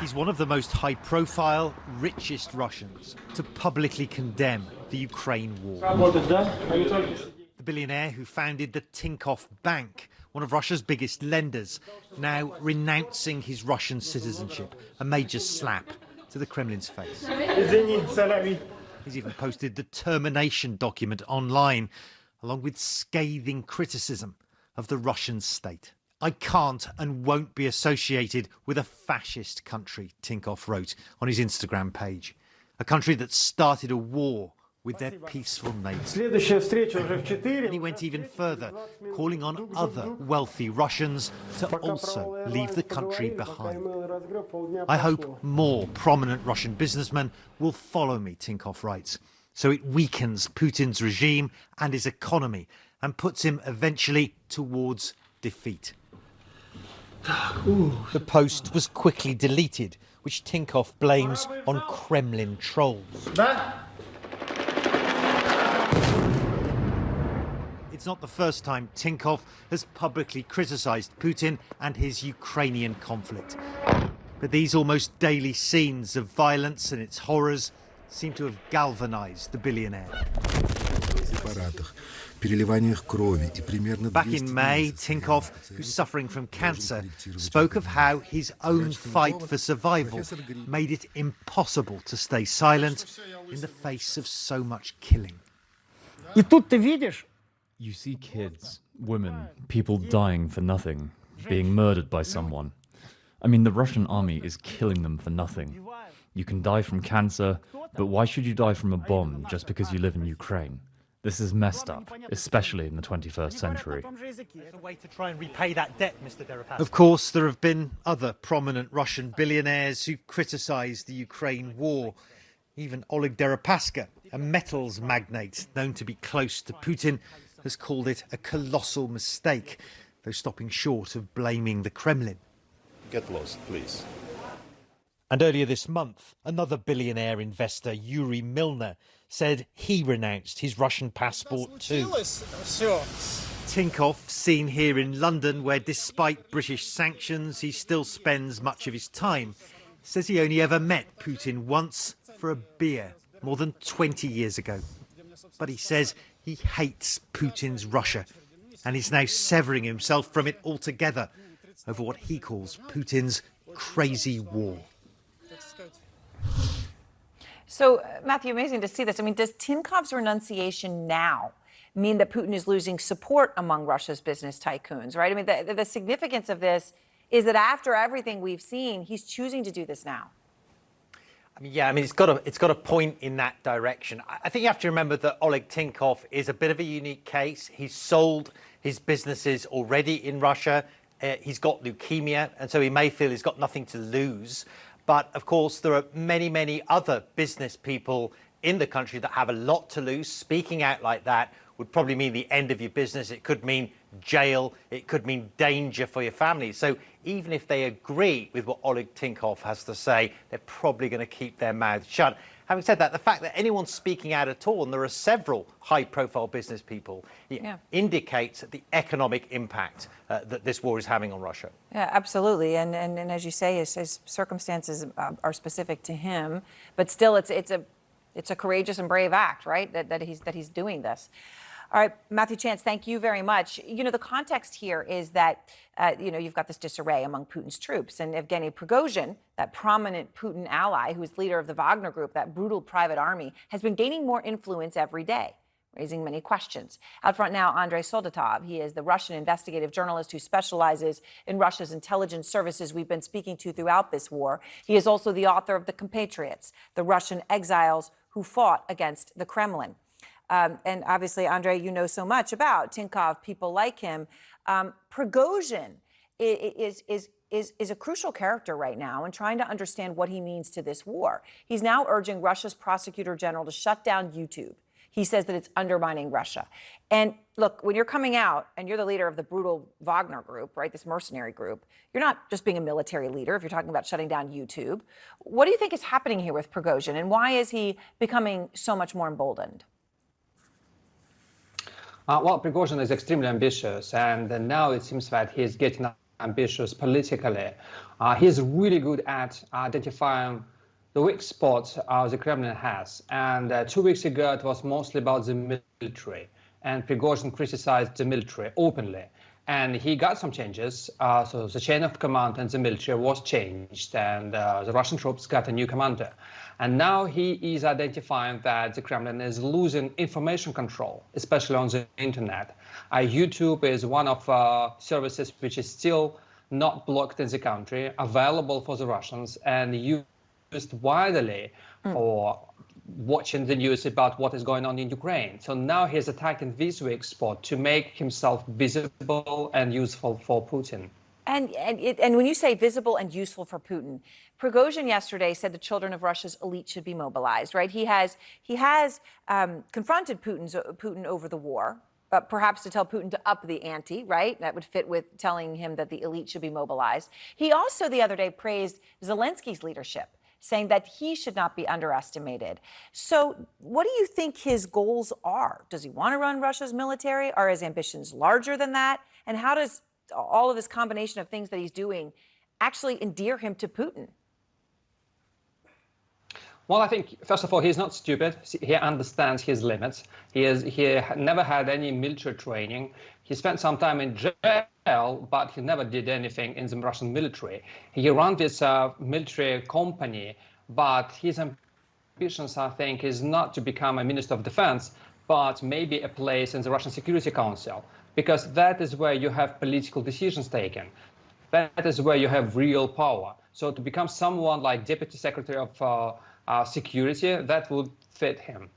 He's one of the most high-profile, richest Russians to publicly condemn the Ukraine war. The billionaire who founded the Tinkov Bank, one of Russia's biggest lenders, now renouncing his Russian citizenship, a major slap to the Kremlin's face. He's even posted the termination document online, along with scathing criticism of the Russian state. I can't and won't be associated with a fascist country, Tinkov wrote on his Instagram page. A country that started a war with their peaceful neighbours. And he went even further, calling on other wealthy Russians to also leave the country behind. I hope more prominent Russian businessmen will follow me, Tinkov writes, so it weakens Putin's regime and his economy and puts him eventually towards defeat. The post was quickly deleted, which Tinkov blames on Kremlin trolls. It's not the first time Tinkov has publicly criticised Putin and his Ukrainian conflict. But these almost daily scenes of violence and its horrors seem to have galvanised the billionaire. Back in May, Tinkov, who's suffering from cancer, spoke of how his own fight for survival made it impossible to stay silent in the face of so much killing. You see kids, women, people dying for nothing, being murdered by someone. I mean, the Russian army is killing them for nothing. You can die from cancer, but why should you die from a bomb just because you live in Ukraine? This is messed up, especially in the 21st century. There's a way to try and repay that debt, Mr. Deripaska. Of course, there have been other prominent Russian billionaires who criticised the Ukraine war. Even Oleg Deripaska, a metals magnate known to be close to Putin, has called it a colossal mistake, though stopping short of blaming the Kremlin. Get lost, please. And earlier this month, another billionaire investor, Yuri Milner, said he renounced his Russian passport too. Tinkov, seen here in London, where despite British sanctions, he still spends much of his time, says he only ever met Putin once for a beer more than 20 years ago. But he says he hates Putin's Russia and is now severing himself from it altogether over what he calls Putin's crazy war. So, Matthew, amazing to see this. I mean, does Tinkov's renunciation now mean that Putin is losing support among Russia's business tycoons, right? I mean, the significance of this is that after everything we've seen, he's choosing to do this now. Yeah, I mean, it's got a point in that direction. I think you have to remember that Oleg Tinkov is a bit of a unique case. He's sold his businesses already in Russia. He's got leukemia, and so he may feel he's got nothing to lose. But, of course, there are many, many other business people in the country that have a lot to lose. Speaking out like that would probably mean the end of your business. It could mean jail. It could mean danger for your family. So even if they agree with what Oleg Tinkov has to say, they're probably going to keep their mouths shut. Having said that, the fact that anyone's speaking out at all, and there are several high-profile business people, indicates the economic impact that this war is having on Russia. Yeah, absolutely. And as you say, his circumstances are specific to him, but still, it's a courageous and brave act, right? That he's doing this. All right, Matthew Chance, thank you very much. You know, the context here is that, you've got this disarray among Putin's troops. And Evgeny Prigozhin, that prominent Putin ally who is leader of the Wagner Group, that brutal private army, has been gaining more influence every day, raising many questions. Out front now, Andrei Soldatov. He is the Russian investigative journalist who specializes in Russia's intelligence services we've been speaking to throughout this war. He is also the author of The Compatriots, the Russian exiles who fought against the Kremlin. And obviously, Andrei, you know so much about Tinkov, people like him. Prigozhin is a crucial character right now in trying to understand what he means to this war. He's now urging Russia's prosecutor general to shut down YouTube. He says that it's undermining Russia. And look, when you're coming out and you're the leader of the brutal Wagner group, right, this mercenary group, you're not just being a military leader if you're talking about shutting down YouTube. What do you think is happening here with Prigozhin, and why is he becoming so much more emboldened? Well, Prigozhin is extremely ambitious, and now it seems that he's getting ambitious politically. He's really good at identifying the weak spots the Kremlin has. And 2 weeks ago, it was mostly about the military. And Prigozhin criticized the military openly. And he got some changes. So the chain of command in the military was changed, and the Russian troops got a new commander. And now he is identifying that the Kremlin is losing information control, especially on the internet. YouTube is one of services which is still not blocked in the country, available for the Russians, and used widely for watching the news about what is going on in Ukraine. So now he's attacking this weak spot to make himself visible and useful for Putin. And when you say visible and useful for Putin, Prigozhin yesterday said the children of Russia's elite should be mobilized, right? He has confronted Putin over the war, perhaps to tell Putin to up the ante, right? That would fit with telling him that the elite should be mobilized. He also the other day praised Zelensky's leadership, saying that he should not be underestimated. So what do you think his goals are? Does he want to run Russia's military? Are his ambitions larger than that? And how does all of this combination of things that he's doing actually endear him to Putin? Well, I think, first of all, he's not stupid. He understands his limits. He never had any military training. He spent some time in jail, but he never did anything in the Russian military. He ran this military company, but his ambitions, I think, is not to become a minister of defense, but maybe a place in the Russian Security Council, because that is where you have political decisions taken. That is where you have real power. So to become someone like Deputy Secretary of Security, that would fit him.